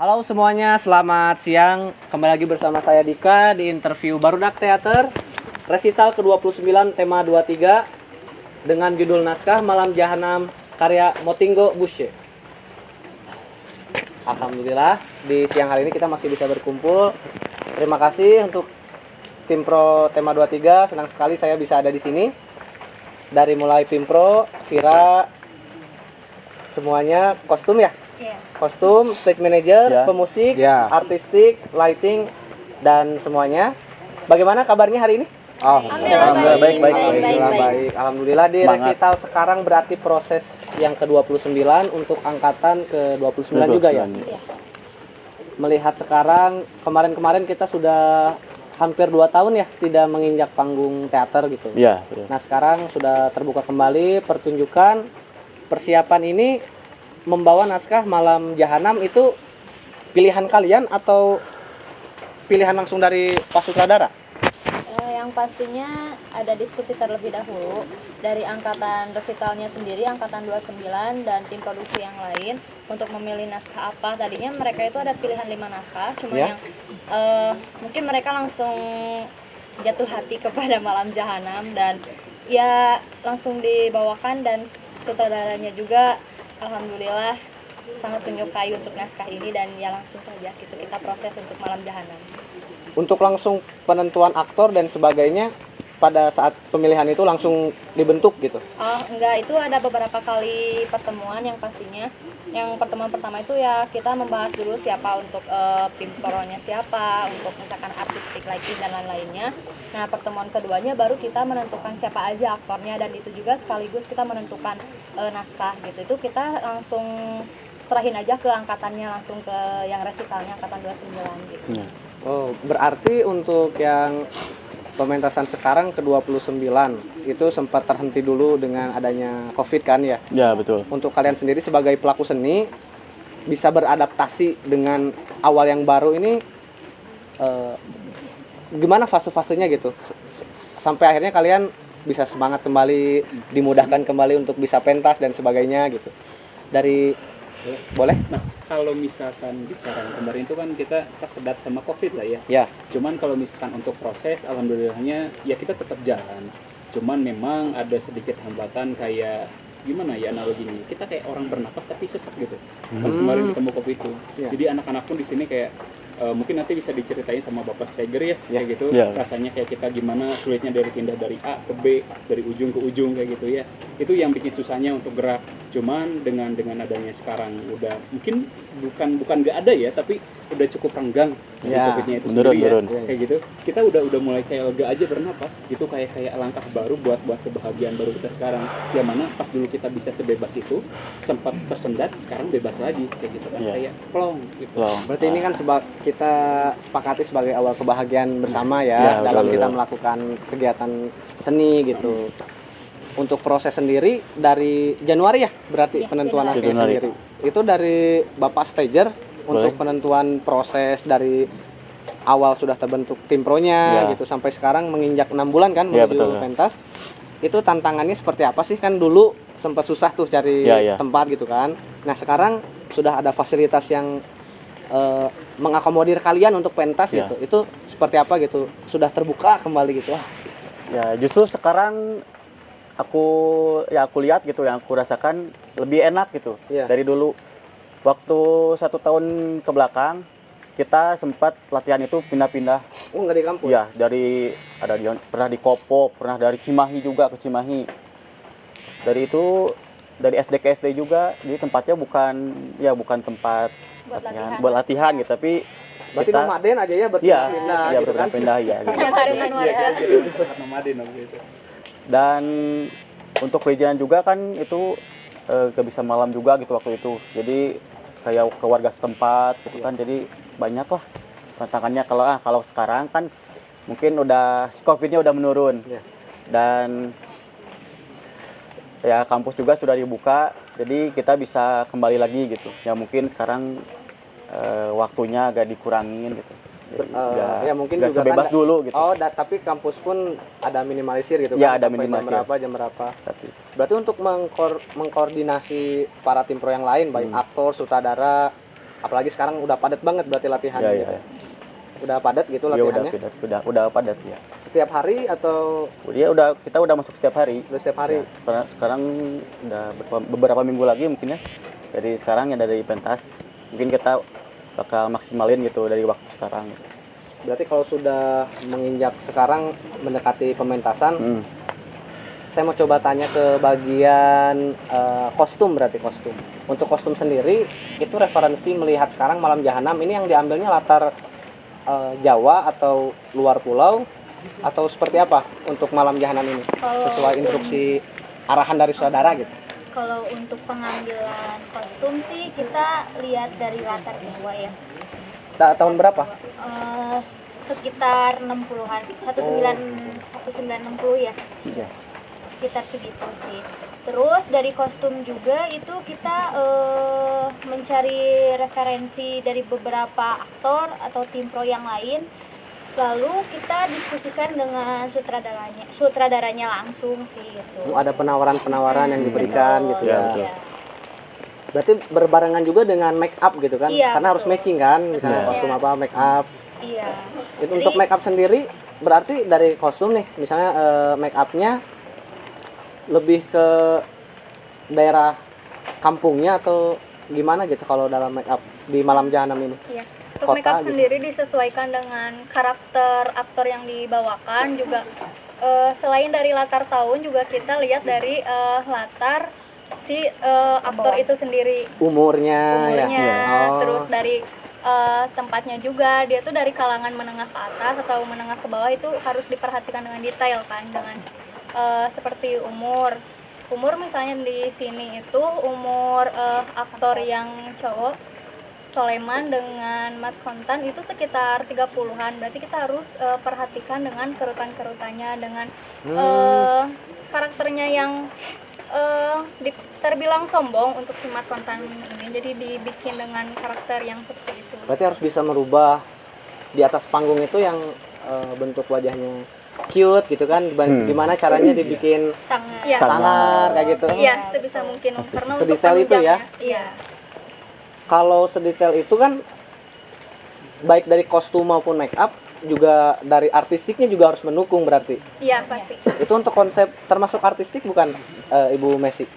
Halo semuanya, selamat siang. Kembali lagi bersama saya Dika di interview Barudak Theater resital ke-29 tema 23 dengan judul naskah Malam Jahanam karya Motinggo Bushe. Alhamdulillah di siang hari ini kita masih bisa berkumpul. Terima kasih untuk tim pro tema 23. Senang sekali saya bisa ada di sini. Dari mulai tim pro, Vira, semuanya kostum ya? Kostum, stage manager, pemusik, artistik, lighting, dan semuanya. Bagaimana kabarnya hari ini? Alhamdulillah Baik. Alhamdulillah di resital sekarang berarti proses yang ke-29 untuk angkatan ke-29 juga ya? Melihat sekarang, kemarin-kemarin kita sudah hampir 2 tahun ya tidak menginjak panggung teater gitu. Iya. Nah sekarang sudah terbuka kembali pertunjukan. Persiapan ini membawa naskah Malam Jahanam itu pilihan kalian atau pilihan langsung dari Pak Sutradara? Yang pastinya ada diskusi terlebih dahulu dari angkatan resitalnya sendiri, angkatan 29 dan tim produksi yang lain untuk memilih naskah apa. Tadinya mereka itu ada pilihan 5 naskah, cuma yang mungkin mereka langsung jatuh hati kepada Malam Jahanam dan ya langsung dibawakan, dan sutradaranya juga alhamdulillah sangat menyukai untuk naskah ini, dan ya langsung saja kita proses untuk Malam Jahanam. Untuk langsung penentuan aktor dan sebagainya pada saat pemilihan itu langsung dibentuk gitu? Oh enggak, itu ada beberapa kali pertemuan. Yang pastinya yang pertemuan pertama itu ya kita membahas dulu siapa untuk tim pro-nya siapa, untuk misalkan artistik, lighting dan lain-lainnya. Nah pertemuan keduanya baru kita menentukan siapa aja aktornya, dan itu juga sekaligus kita menentukan naskah gitu. Itu kita langsung serahin aja ke angkatannya, langsung ke yang resitalnya angkatan 29 gitu. Oh, berarti untuk yang pementasan sekarang ke-29 itu sempat terhenti dulu dengan adanya Covid kan ya? Ya, betul. Untuk kalian sendiri sebagai pelaku seni bisa beradaptasi dengan awal yang baru ini gimana fase-fasenya gitu? Sampai akhirnya kalian bisa semangat kembali, dimudahkan kembali untuk bisa pentas dan sebagainya gitu. Dari boleh? Nah, kalau misalkan bicara kemarin itu kan kita kesedat sama Covid lah ya. Ya. Cuman kalau misalkan untuk proses, alhamdulillahnya ya kita tetap jalan. Cuman memang ada sedikit hambatan kayak gimana ya analoginya. Kita kayak orang bernapas tapi sesek gitu. Pas kemarin ketemu Covid itu. Ya. Jadi anak-anak pun di sini kayak mungkin nanti bisa diceritain sama Bapak Steger ya, kayak gitu. Rasanya kayak kita gimana sulitnya dari pindah dari A ke B, dari ujung ke ujung kayak gitu ya. Itu yang bikin susahnya untuk gerak. Cuman dengan adanya sekarang udah mungkin bukan nggak ada ya, tapi udah cukup renggang si Covid-nya itu sendiri ya. Kayak gitu. Kita udah mulai kayak lega aja bernapas. Itu kayak langkah baru buat kebahagiaan baru kita sekarang. Yang mana pas dulu kita bisa sebebas itu, sempat tersendat, sekarang bebas lagi kayak gitu kan, kayak plong gitu. Berarti ini kan kita sepakati sebagai awal kebahagiaan bersama ya, dalam kita melakukan kegiatan seni gitu. Untuk proses sendiri dari Januari ya berarti penentuan naskah sendiri. Itu dari Bapak Stager untuk penentuan proses dari awal sudah terbentuk tim pro-nya gitu sampai sekarang menginjak 6 bulan kan menuju pentas. Itu tantangannya seperti apa sih? Kan dulu sempat susah tuh cari tempat gitu kan. Nah, sekarang sudah ada fasilitas yang mengakomodir kalian untuk pentas gitu. Itu seperti apa gitu? Sudah terbuka kembali gitu. Ya, justru sekarang aku lihat gitu, yang aku rasakan lebih enak gitu dari dulu. Waktu 1 tahun ke belakang kita sempat latihan itu pindah-pindah. Oh, nggak di kampus? Iya, pernah di Kopo, pernah dari Cimahi juga ke Cimahi. Dari SD ke SD juga, jadi tempatnya bukan tempat buat latihan gitu, tapi berarti nomaden aja ya berpindah-pindah gitu kan? Pindah ya. Nomaden gitu. Dan untuk perizinan juga kan itu gak bisa malam juga gitu waktu itu. Jadi kayak ke warga setempat gitu kan. Jadi banyak lah tantangannya. Kalau sekarang kan mungkin udah Covid-nya udah menurun. Dan ya kampus juga sudah dibuka. Jadi kita bisa kembali lagi gitu. Ya mungkin sekarang waktunya agak dikurangin gitu. Ya mungkin juga bebas kan dulu gitu. Oh, tapi kampus pun ada minimalisir gitu ya, kan? Ada minimalisir. Jam berapa? Berarti untuk mengkoordinasi para tim pro yang lain, baik aktor, sutradara, apalagi sekarang udah padat banget berarti latihannya. Ya, ya. Udah padat gitu Ya, latihannya. udah padat ya. Setiap hari atau Kita udah masuk setiap hari. udah setiap hari? Ya, sekarang udah beberapa minggu lagi mungkin ya. Dari sekarang ya dari pentas. Mungkin kita bakal maksimalin gitu dari waktu sekarang. Berarti kalau sudah menginjak sekarang mendekati pementasan, saya mau coba tanya ke bagian kostum, berarti kostum. Untuk kostum sendiri itu referensi melihat sekarang Malam Jahanam ini yang diambilnya latar Jawa atau luar pulau atau seperti apa untuk Malam Jahanam ini? Sesuai instruksi arahan dari saudara gitu. Kalau untuk pengambilan kostum sih kita lihat dari latar Jawa ya. Tahun berapa? Sekitar 60-an, 1960 ya. Iya. Sekitar segitu sih. Terus dari kostum juga itu kita mencari referensi dari beberapa aktor atau tim pro yang lain. Lalu kita diskusikan dengan sutradaranya langsung sih gitu. Ada penawaran-penawaran yang diberikan gitu ya. Iya. Berarti berbarengan juga dengan make up gitu kan? Iya, Karena harus betul. matching kan, misalnya Iya. kostum apa make up. Iya. Itu untuk make up sendiri berarti dari kostum nih, misalnya make upnya lebih ke daerah kampungnya atau gimana gitu kalau dalam make up di Malam Jahanam ini? Iya. Untuk Kota makeup gitu. sendiri disesuaikan dengan karakter aktor yang dibawakan juga. Selain dari latar tahun juga kita lihat dari latar si aktor itu sendiri, Umurnya ya. Oh. terus dari tempatnya juga. Dia tuh dari kalangan menengah ke atas atau menengah ke bawah, itu harus diperhatikan dengan detail kan, dengan seperti umur misalnya di sini itu umur aktor yang cowok Soleman dengan Mat Kontan itu sekitar 30-an. Berarti kita harus perhatikan dengan kerutan-kerutannya, dengan karakternya yang terbilang sombong untuk si Mat Kontan ini. Jadi dibikin dengan karakter yang seperti itu. Berarti harus bisa merubah di atas panggung itu yang bentuk wajahnya cute gitu kan. Gimana caranya dibikin Sangat. Iya. sangar kayak gitu. Iya, sebisa mungkin karena untuk Sedetail itu ya? penunjangnya. Iya. Kalau sedetail itu kan baik dari kostum maupun make up juga dari artistiknya juga harus mendukung berarti. Iya, pasti. Itu untuk konsep termasuk artistik bukan Ibu Messi?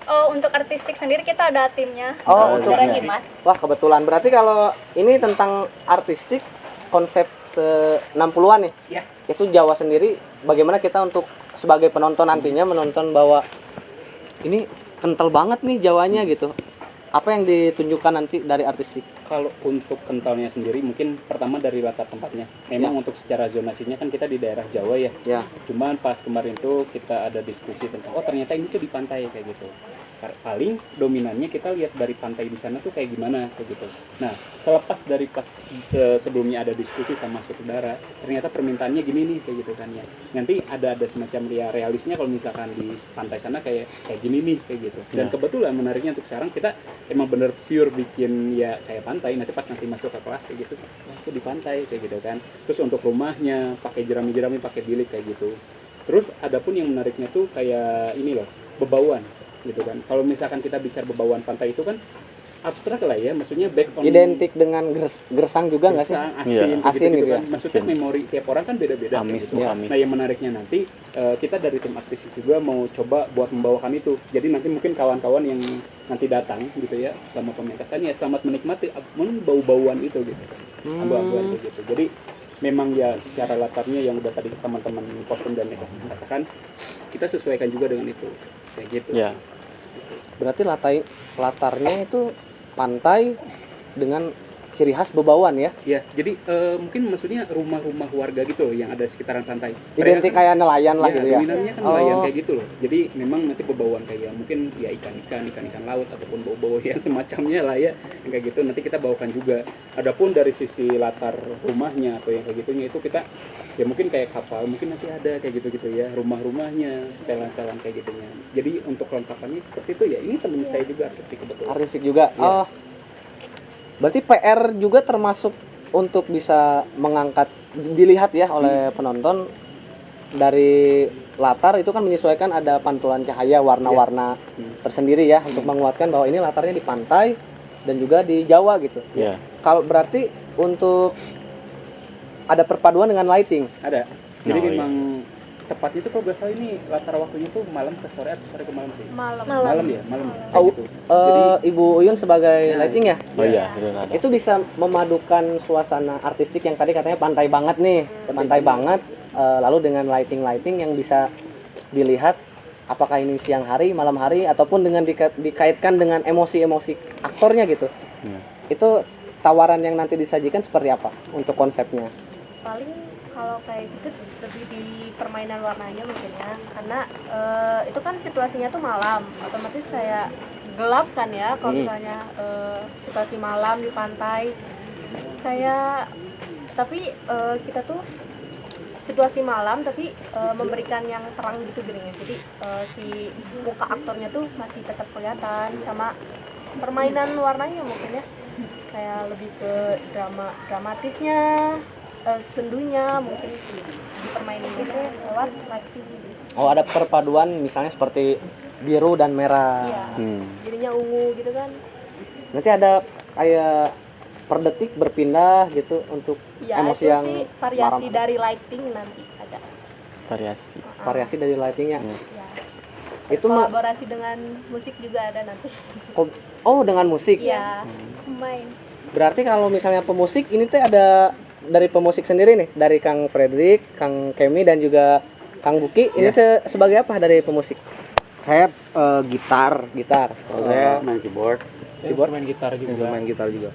Oh, untuk artistik sendiri kita ada timnya. Oh, untuk Saudara Himat. wah kebetulan berarti kalau ini tentang artistik konsep 60-an nih. Iya. Itu Jawa sendiri bagaimana kita untuk sebagai penonton nantinya menonton bahwa ini kental banget nih Jawanya gitu. Apa yang ditunjukkan nanti dari artistik? Kalau untuk kentalnya sendiri mungkin pertama dari latar tempatnya. Memang untuk secara zonasinya kan kita di daerah Jawa ya. Ya. Cuman pas kemarin tuh kita ada diskusi tentang ternyata ini tuh di pantai kayak gitu. Paling dominannya kita lihat dari pantai di sana tuh kayak gimana kayak gitu. Nah, selepas dari sebelumnya ada diskusi sama saudara, ternyata permintaannya gini nih kayak gitu kan ya. Nanti ada semacam realisnya kalau misalkan di pantai sana kayak gini nih kayak gitu. Dan kebetulan menariknya untuk sekarang kita emang bener pure bikin ya kayak pantai. Nanti pas nanti masuk ke kelas kayak gitu, itu di pantai kayak gitu kan. Terus untuk rumahnya pakai jerami-jerami, pakai bilik kayak gitu. Terus adapun yang menariknya tuh kayak ini loh, bebauan gitu kan. Kalau misalkan kita bicara bebauan pantai itu kan abstrak lah ya, maksudnya back on Identik dengan gersang juga nggak sih? gersang, Iya. Asin gitu ya? kan. Maksudnya memori tiap orang kan beda-beda. Amis, gitu. amis. Nah, yang menariknya nanti kita dari tim artistik juga mau coba buat membawakan itu. Jadi nanti mungkin kawan-kawan yang nanti datang gitu ya selama pementasan ya selamat menikmati bau-bauan itu gitu. Abu-abuan gitu. Jadi memang ya secara latarnya yang udah tadi teman-teman kostum dan makeup katakan, kita sesuaikan juga dengan itu. Kayak gitu. Ya. Berarti latarnya itu pantai dengan ciri khas bebauan ya? Ya, jadi mungkin maksudnya rumah-rumah warga gitu loh yang ada di sekitaran pantai. Identik kayak nelayan lah gitu ya? Dominannya kan nelayan kayak gitu loh. Jadi memang nanti bebauan kayak mungkin ya ikan-ikan laut ataupun bau-bau yang semacamnya lah ya. Yang kayak gitu nanti kita bawakan juga. Adapun dari sisi latar rumahnya atau yang kayak gitunya itu kita ya mungkin kayak kapal, mungkin nanti ada kayak gitu-gitu ya. Rumah-rumahnya, setelan-setelan kayak gitunya. Jadi untuk kelengkapannya seperti itu ya. Ini teman saya juga artistik kebetulan. Artistik juga? Ya. Oh, berarti PR juga termasuk untuk bisa mengangkat, dilihat ya oleh penonton dari latar itu kan menyesuaikan ada pantulan cahaya warna-warna tersendiri ya untuk menguatkan bahwa ini latarnya di pantai dan juga di Jawa gitu. Iya. Kalau berarti untuk ada perpaduan dengan lighting. Ada. Jadi Oh, iya. memang tepatnya itu kalau nggak salah ini latar waktunya itu malam ke sore atau sore ke malam sih? Malam. Malam ya, malam. Kayak Oh, gitu. Jadi Ibu Uyun sebagai Nah, lighting ya? Oh iya, itu ada. Itu bisa memadukan suasana artistik yang tadi katanya pantai banget nih, pantai banget, lalu dengan lighting yang bisa dilihat apakah ini siang hari, malam hari, ataupun dengan dikaitkan dengan emosi-emosi aktornya gitu. Iya. Itu tawaran yang nanti disajikan seperti apa untuk konsepnya? Paling kalau kayak gitu lebih di permainan warnanya mungkin ya, karena itu kan situasinya tuh malam, otomatis kayak gelap kan ya kalau misalnya situasi malam di pantai kayak, tapi kita tuh situasi malam tapi memberikan yang terang gitu gini, jadi si muka aktornya tuh masih tetap kelihatan, sama permainan warnanya mungkin ya, kayak lebih ke dramatisnya, sendunya mungkin dipermainin gitu lewat lighting. Oh, ada perpaduan misalnya seperti biru dan merah. Iya. Hmm. Jadinya ungu gitu kan. Nanti ada kayak per detik berpindah gitu untuk Ya emosi itu yang sih variasi marah. dari lighting nanti ada. Variasi. Variasi dari lightingnya. Ya. Itu mah Kolaborasi dengan musik juga ada nanti. oh dengan musik. Iya. Main. Berarti kalau misalnya pemusik ini tuh ada dari pemusik sendiri nih, dari Kang Fredrik, Kang Kemi dan juga Kang Buki. Ini sebagai apa dari pemusik? Saya gitar. Kalau Saya main keyboard. instrumen gitar juga.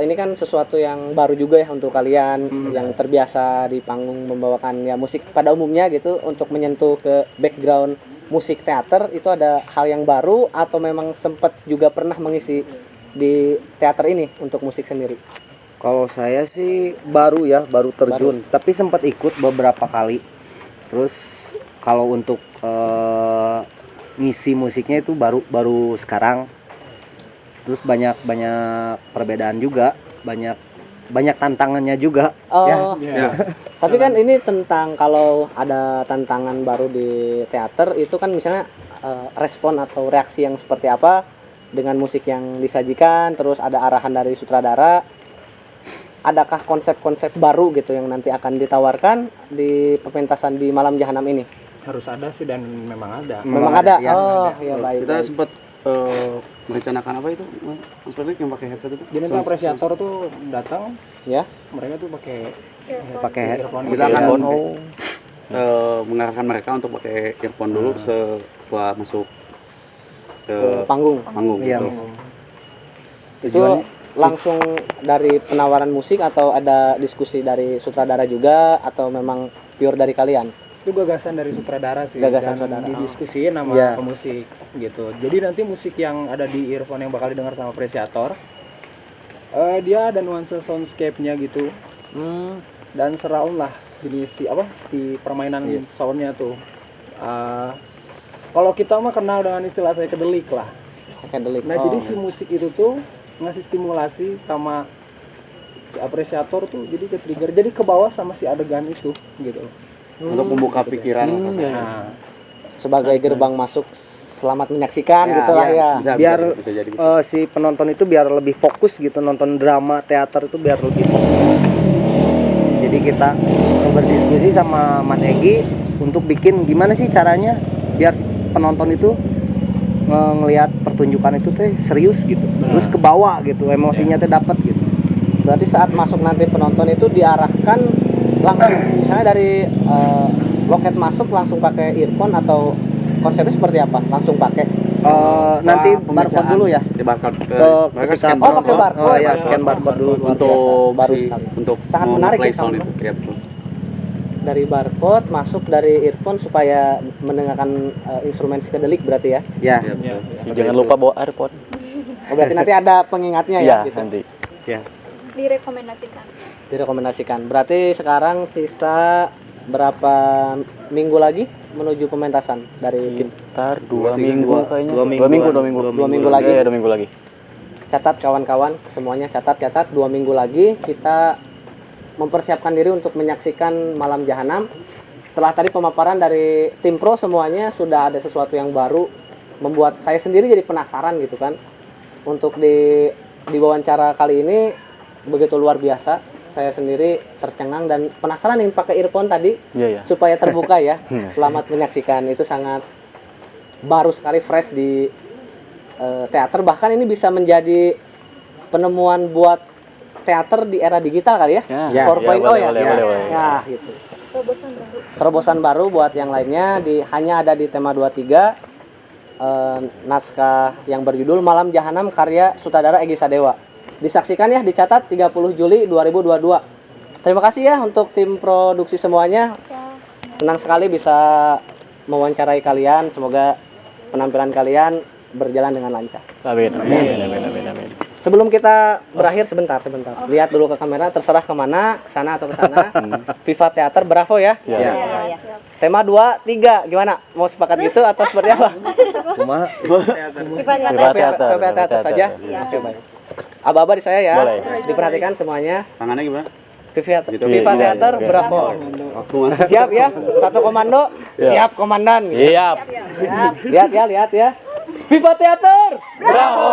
Ini kan sesuatu yang baru juga ya untuk kalian yang terbiasa di panggung membawakan ya musik pada umumnya gitu, untuk menyentuh ke background musik teater itu ada hal yang baru atau memang sempat juga pernah mengisi di teater ini untuk musik sendiri? Kalau saya sih baru terjun, tapi sempat ikut beberapa kali. Terus kalau untuk ngisi musiknya itu baru sekarang. Terus banyak perbedaan juga, banyak tantangannya juga. Oh, Ya. tapi kan ini tentang kalau ada tantangan baru di teater itu kan misalnya respon atau reaksi yang seperti apa dengan musik yang disajikan, terus ada arahan dari sutradara. Adakah konsep-konsep baru gitu yang nanti akan ditawarkan di pementasan di Malam Jahanam ini? Harus ada sih, dan memang ada. Memang ada. ya. Oh, ya baik. Kita baik. sempat merencanakan apa itu? Mas Fredrik yang pakai headset itu? Jadi nanti apresiator tuh datang, Ya. mereka tuh pakai Pakai earphone. Kita akan Oh. mengarahkan mereka untuk pakai earphone dulu setelah masuk ke Panggung. panggung. Iya. gitu. Itu langsung dari penawaran musik atau ada diskusi dari sutradara juga atau memang pure dari kalian? Itu gagasan dari sutradara sih, Gagasan dan sutradara. didiskusiin sama Iya. pemusik gitu. Jadi nanti musik yang ada di earphone yang bakal didengar sama apresiator, dia ada nuansa soundscape-nya gitu, dan surround lah jenis si permainan soundnya tuh. Kalau kita mah kenal dengan istilah psychedelic lah. Psychedelic. Nah, jadi si musik itu tuh ngasih stimulasi sama si apresiator tuh, jadi ke trigger, jadi ke bawah sama si adegan itu gitu. Untuk membuka pikiran. Nah, sebagai gerbang masuk selamat menyaksikan gitu lah ya. Bisa jadi. Si penonton itu biar lebih fokus gitu, nonton drama teater itu biar lebih fokus. Jadi kita berdiskusi sama Mas Egi untuk bikin gimana sih caranya biar penonton itu ngelihat pertunjukan itu teh serius gitu, terus ke bawah gitu, emosinya teh dapat gitu. Berarti saat masuk nanti penonton itu diarahkan langsung misalnya dari loket masuk langsung pakai earphone atau konsepnya seperti apa? Langsung pakai? Nanti barcode dulu ya. Di barcode. Ketika Oh, pakai barcode. Oh ya, scan barcode dulu. Untuk Baru si- sekali. untuk Sangat menarik play ya, sound sound itu. Ya, betul. Dari barcode masuk dari earphone supaya mendengarkan instrumen psychedelic berarti ya. Ya. Ya, betul. Jangan lupa bawa earphone. Oh, berarti nanti ada pengingatnya ya Iya, gitu. nanti. Ya. Direkomendasikan. Direkomendasikan. Berarti sekarang sisa berapa minggu lagi menuju pementasan dari tim? Ntar 2 minggu kayaknya. dua 2 minggu. Dua minggu lagi. Iya, 2 minggu lagi. Catat kawan-kawan semuanya, catat 2 minggu lagi kita mempersiapkan diri untuk menyaksikan Malam Jahanam. Setelah tadi pemaparan dari tim pro semuanya sudah ada sesuatu yang baru, membuat saya sendiri jadi penasaran gitu kan untuk di wawancara kali ini begitu luar biasa. Saya sendiri tercengang dan penasaran nih pakai earphone tadi supaya terbuka ya. Selamat menyaksikan, itu sangat baru sekali, fresh di teater. Bahkan ini bisa menjadi penemuan buat teater di era digital kali ya. 4.0 ya. Ya gitu. Terobosan baru buat yang lainnya hanya ada di Tema 23. Naskah yang berjudul Malam Jahanam karya sutradara Egy Sadewa. Disaksikan ya, dicatat 30 Juli 2022. Terima kasih ya untuk tim produksi semuanya. Senang sekali bisa mewawancarai kalian. Semoga penampilan kalian berjalan dengan lancar. Amin. Sebelum kita berakhir, sebentar. Lihat dulu ke kamera, terserah kemana, ke sana atau ke sana. Viva Theater, bravo ya. Tema 2, 3, gimana? Mau sepakat gitu atau seperti apa? Viva Theater saja. Oke, baik. Aba-aba di saya ya. Boleh. Diperhatikan semuanya. Tangannya gimana? Viva Theater, bravo. Siap ya? Satu komando. Siap komandan. Siap. Lihat ya. Viva Theater, bravo.